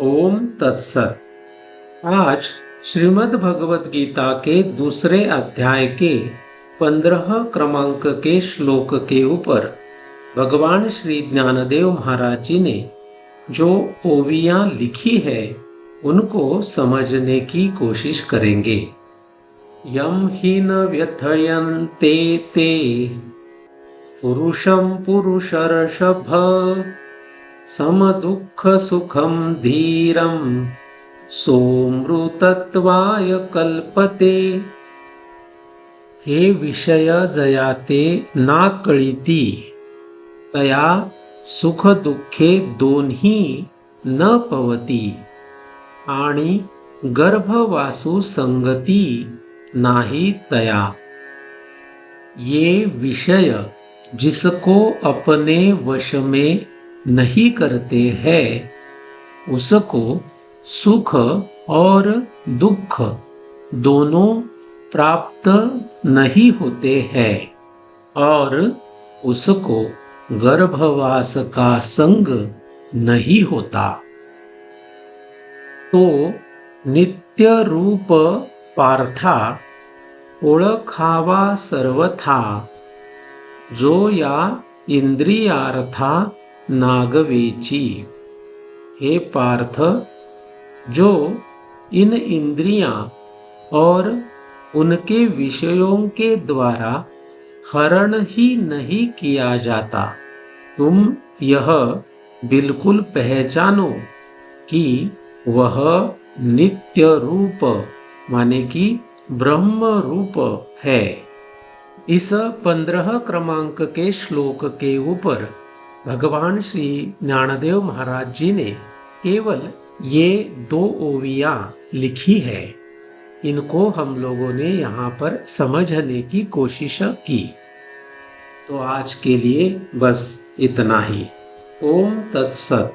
ओम तत्सत। आज श्रीमद् भगवत गीता के दूसरे अध्याय के 15 क्रमांक के श्लोक के ऊपर भगवान श्री ज्ञानदेव महाराज जी ने जो ओवियां लिखी है उनको समझने की कोशिश करेंगे। यम ही न व्यथयन्ते ते पुरुषं पुरुषर्षभ समदुःख सुखम धीरम सोमृतत्वाय कल्पते। हे विषय जयाते ना कळिती तया सुख दुःखे दोन्ही न पवती आणि गर्भवासु संगती नाही तया। ये विषय जिसको अपने वश में नहीं करते हैं उसको सुख और दुख दोनों प्राप्त नहीं होते हैं और उसको गर्भवास का संग नहीं होता। तो नित्य रूप पार्था ओळखावा सर्वथा जो या इंद्रियार्था नागवेची। हे पार्थ, जो इन इंद्रियां और उनके विषयों के द्वारा हरण ही नहीं किया जाता, तुम यह बिल्कुल पहचानो कि वह नित्य रूप माने कि ब्रह्म रूप है। इस 15 क्रमांक के श्लोक के ऊपर भगवान श्री ज्ञानदेव महाराज जी ने केवल ये 2 ओवियां लिखी है। इनको हम लोगों ने यहाँ पर समझने की कोशिश की। तो आज के लिए बस इतना ही। ओम तत्सत।